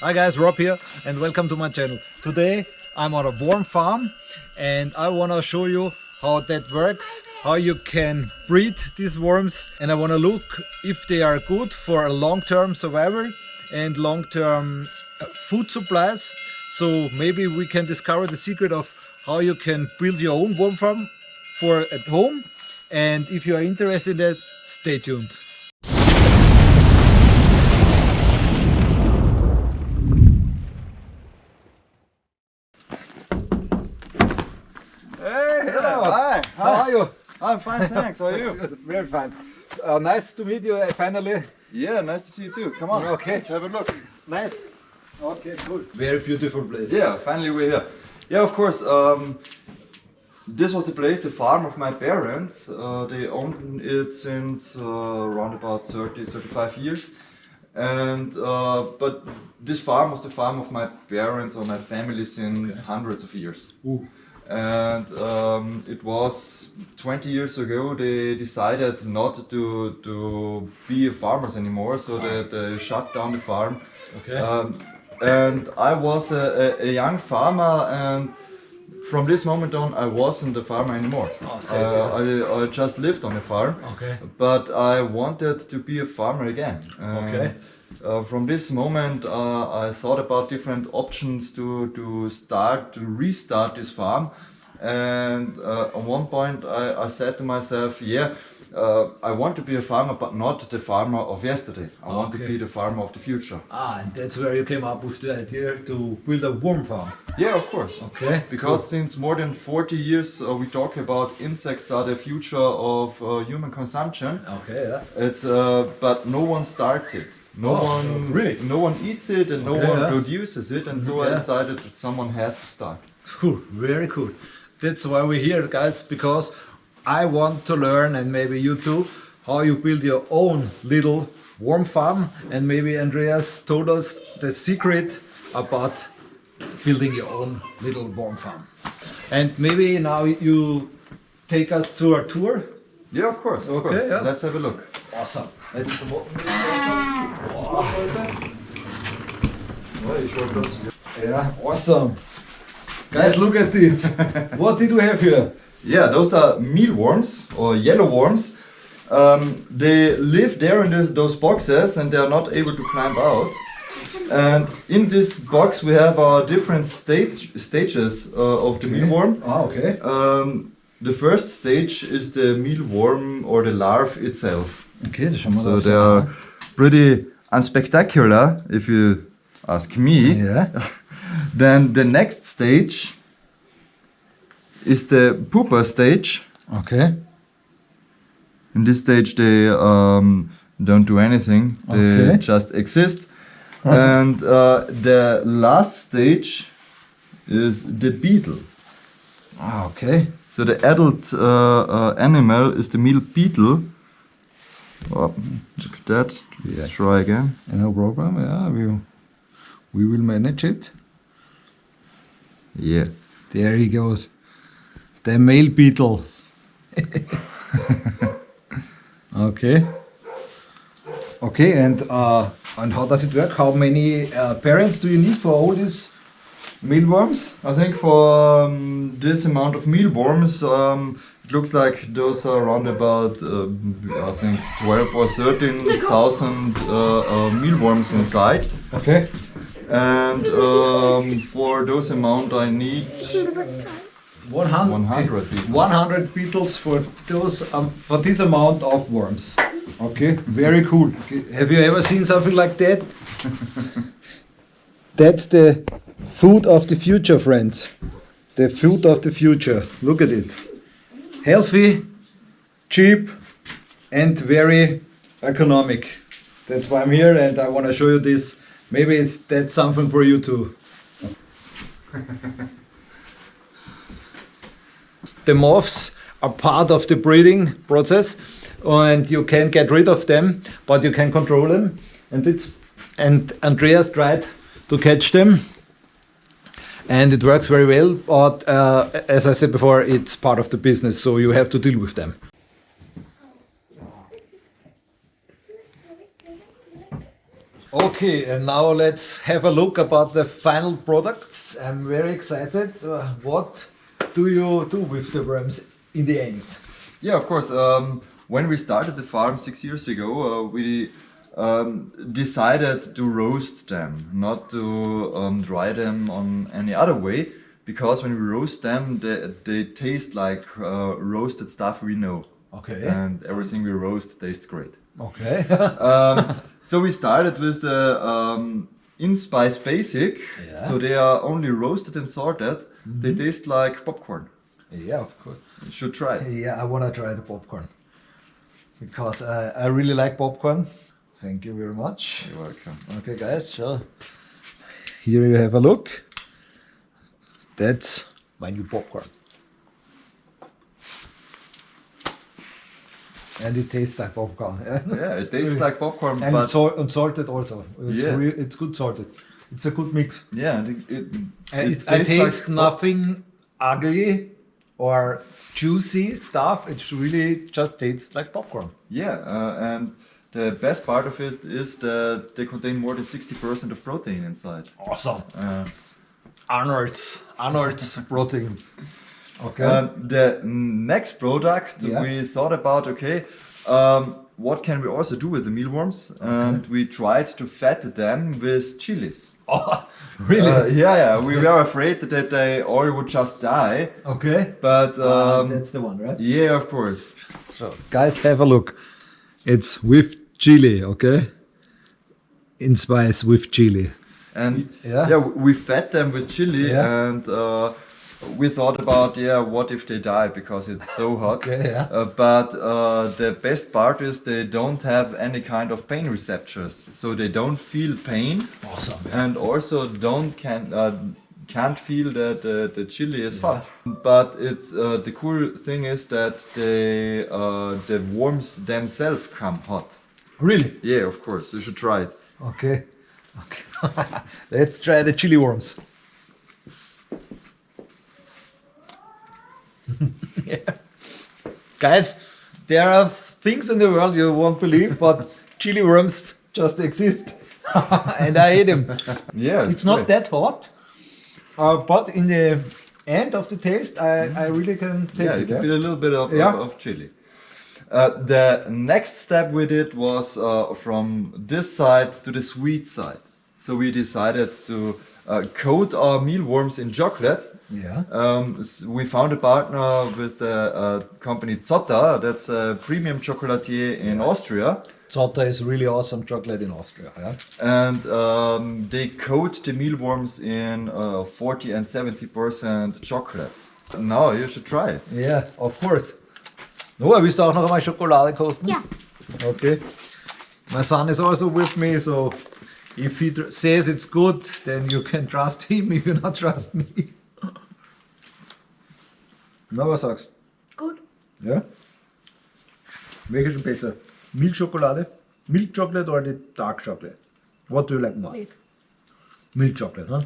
Hi guys, Rob here and welcome to my channel. Today I'm on a Wurmfarm and I want to show you how that works, how you can breed these worms, and I want to look if they are good for a long-term survival and long-term food supplies. So maybe we can discover the secret of how you can build your own worm farm for at home, and if you are interested in that, stay tuned. Hey, Hello. hi. How are you? I'm fine, thanks. How are you? Very fine. Nice to meet you finally. Yeah, nice to see you too. Come on, Okay. let's have a look. Nice. Okay, cool. Very beautiful place. Yeah, finally we're here. Yeah, of course. This was the place, the farm of my parents. They owned it since around about 35 years. And but this farm was the farm of my parents or my family since hundreds of years. Ooh. And it was 20 years ago they decided not to be farmers anymore, so they shut down the farm. Okay. And I was a young farmer, and from this moment on I wasn't a farmer anymore. Oh, sad, I just lived on a farm, Okay. but I wanted to be a farmer again. Okay. From this moment, I thought about different options to restart this farm, and at one point I said to myself, I want to be a farmer, but not the farmer of yesterday. I want to Okay. be the farmer of the future. And that's where you came up with the idea to build a worm farm. Yeah, of course. Okay. Because since more than 40 years we talk about insects are the future of human consumption. Okay, yeah. It's but no one starts it. Really? No one eats it, and no Okay, one yeah. produces it, and so I Yeah. decided that someone has to start. Cool, very cool. That's why we're here, guys, because I want to learn, and maybe you too, how you build your own little worm farm. And maybe Andreas told us the secret about building your own little worm farm. And maybe now you take us to a tour. Yeah, of course. Of Okay, course. yeah. Let's have a look. Awesome. Let's Yeah, awesome. Guys, look at this. What did we have here? Yeah, those are mealworms or yellow worms. They live there in those boxes, and they are not able to climb out. And in this box we have our different stages of the mealworm. Ah, okay. The first stage is the mealworm or the larva itself. Okay, das schauen wir So uns they an. are pretty unspectacular, if you ask me. Yeah. Then the next stage is the pupa stage. Okay. In this stage they don't do anything, they Okay. just exist. And the last stage is the beetle. Ah, okay. So the adult animal is the male beetle. Oh, look at that. Let's try again. No problem. Yeah, we will manage it. Yeah. There he goes. The male beetle. Okay. Okay, and how does it work? How many parents do you need for all these mealworms? I think for this amount of mealworms, it looks like those are around about, I think 12 or 13,000 mealworms inside. Okay. And for those amount I need 100 beetles. 100 beetles for those for this amount of worms. Okay, very cool. Okay. Have you ever seen something like that? That's the food of the future, friends. The food of the future. Look at it. Healthy, cheap, and very economic. That's why I'm here, and I want to show you this. Maybe that's something for you too. The moths are part of the breeding process, and you can get rid of them, but you can control them. And Andreas tried to catch them, and it works very well. But as I said before, it's part of the business, so you have to deal with them. Okay, and now let's have a look about the final products. I'm very excited. What do you do with the worms in the end? Yeah, of course. When we started the farm 6 years ago, we decided to roast them, not to dry them on any other way, because when we roast them, they taste like roasted stuff we know. Okay. And everything we roast tastes great. Okay. So we started with the in-spice basic. Yeah. So they are only roasted and sorted. They taste like popcorn. Yeah, of course. You should try. Yeah, I want to try the popcorn because I really like popcorn. Thank you very much. You're welcome. Okay, guys, so here you have a look. That's my new popcorn. And it tastes like popcorn. Yeah, it tastes like popcorn, And but and salted also. It's, Yeah. It's good salted. It's a good mix. yeah, I tastes taste like nothing ugly or juicy stuff. It really just tastes like popcorn. Yeah, and the best part of it is that they contain more than 60% of protein inside. Awesome. Uh, Arnold's proteins. Okay. The next product Yeah. we thought about, okay, what can we also do with the mealworms? And we tried to fat them with chilies. Oh, really? Yeah, we were afraid that they all would just die, Okay. but That's the one, right? yeah, of course. So, guys, have a look. It's with chili, okay? In spice with chili. And Yeah. we fed them with chili, Yeah. and we thought about, what if they die because it's so hot. Okay, yeah. But the best part is they don't have any kind of pain receptors, so they don't feel pain, Awesome. and also can't feel that the chili is hot. But it's the cool thing is that the worms themselves come hot. Really? Yeah, of course, you should try it. Okay. Let's try the chili worms. Yeah. Guys, there are things in the world you won't believe, but chili worms just exist. And I ate them. Yeah, It's not that hot, but in the end of the taste, I really can taste Yeah, you it. can Yeah? feel a little bit Yeah. of chili. The next step we did was from this side to the sweet side. So we decided to coat our mealworms in chocolate. Yeah. We found a partner with the company Zotter, that's a premium chocolatier in Austria. Zotter is really awesome chocolate in Austria. Yeah. And they coat the mealworms in 40 and 70% chocolate. Now you should try it. Yeah, of course. Oh, willst du auch noch einmal Schokolade kosten? Ja. Okay. My son is also with me, so if he says it's good, then you can trust him if you not trust me. Na, was sagst Gut. du? Ja? Welche ist besser? Milchschokolade? Milk chocolate or the dark chocolate? What do you like more? Milk. Milk chocolate, huh?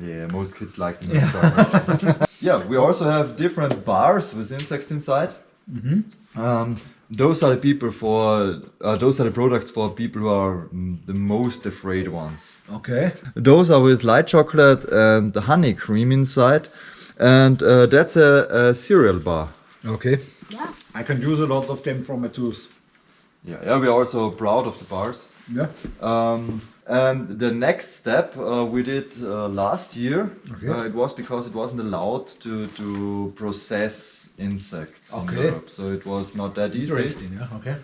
Yeah, most kids like the milk chocolate. Yeah, we also have different bars with insects inside. Those are the people for those are the products for people who are the most afraid ones. Okay. Those are with light chocolate and the honey cream inside, and that's a cereal bar. Okay. Ja. I can use a lot of them from my tooth. Yeah, we're also proud of the bars. Yeah. And the next step we did last year. Okay. It was because it wasn't allowed to process insects in Okay. Europe, so it was not that easy. Interesting, yeah. Okay.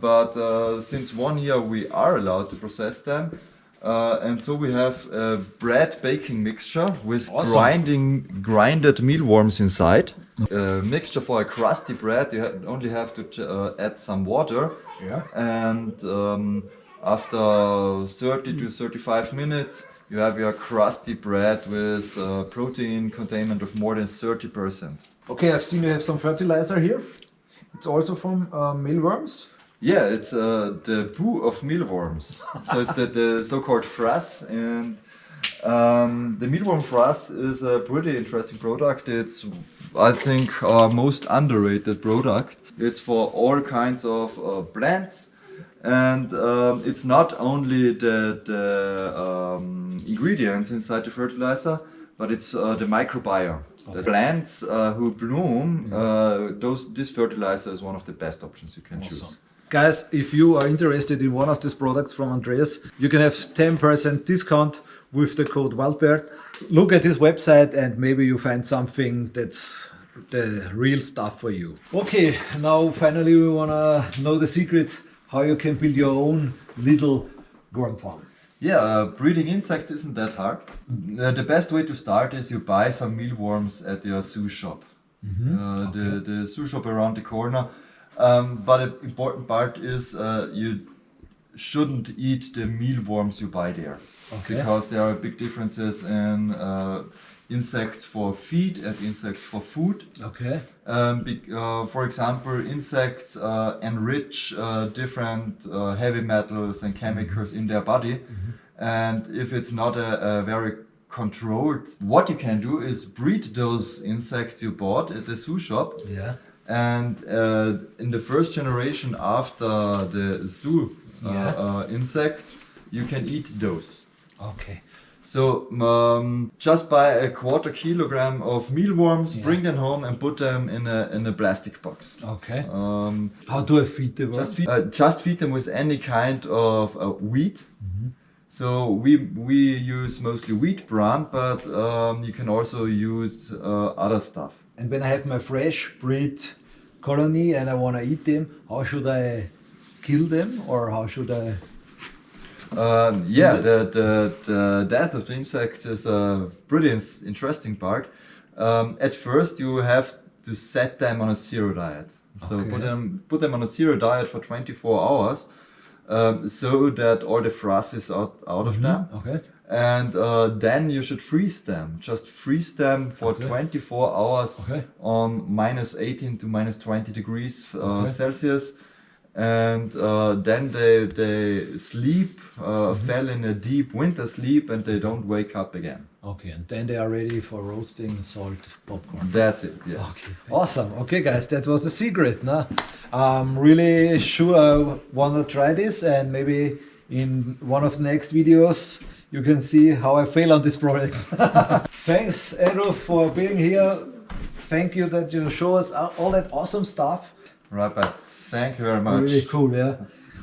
But since 1 year we are allowed to process them, and so we have a bread baking mixture with Awesome. grinded mealworms inside. A mixture for a crusty bread. You only have to add some water, Yeah. and after 30 to 35 minutes, you have your crusty bread with protein containment of more than 30%. Okay, I've seen you have some fertilizer here. It's also from mealworms. Yeah, it's the poo of mealworms. So it's the so-called frass, and the mealworm frass is a pretty interesting product. It's, I think, our most underrated product. It's for all kinds of plants, And it's not only the ingredients inside the fertilizer, but it's the microbiome. The plants who bloom, this fertilizer is one of the best options you can choose. Guys, if you are interested in one of these products from Andreas, you can have 10% discount with the code WILDBEAR. Look at his website and maybe you find something that's the real stuff for you. Okay, now finally we want to know the secret how you can build your own little worm farm. Yeah, breeding insects isn't that hard. The best way to start is you buy some mealworms at your zoo shop. The zoo shop around the corner. But an important part is you shouldn't eat the mealworms you buy there. Because there are big differences in insects for feed and insects for food. For example, insects enrich different heavy metals and chemicals in their body. And if it's not a very controlled, what you can do is breed those insects you bought at the zoo shop. And in the first generation after the zoo insects, you can eat those. So just buy a 1/4 kilogram of mealworms, bring them home and put them in a plastic box. How do I feed the worms? Just feed them with any kind of wheat. So we use mostly wheat bran, but you can also use other stuff. And when I have my fresh breed colony and I want to eat them, how should I kill them or how should I? The death of the insects is a pretty interesting part. At first you have to set them on a zero diet. So put them on a zero diet for 24 hours so that all the frass is out of them. And then you should freeze them. Just freeze them for 24 hours on -18 to -20 degrees Celsius. And then they sleep, fell in a deep winter sleep, and they don't wake up again. And then they are ready for roasting salt popcorn. That's it, yes. Awesome. Okay, guys, that was the secret. No? I'm really sure I want to try this, and maybe in one of the next videos you can see how I fail on this project. Thanks, Andrew, for being here. Thank you that you show us all that awesome stuff. Right back. Thank you very much. Really cool, yeah.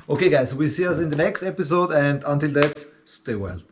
Okay, guys, we'll see us in the next episode, and until that, stay wild.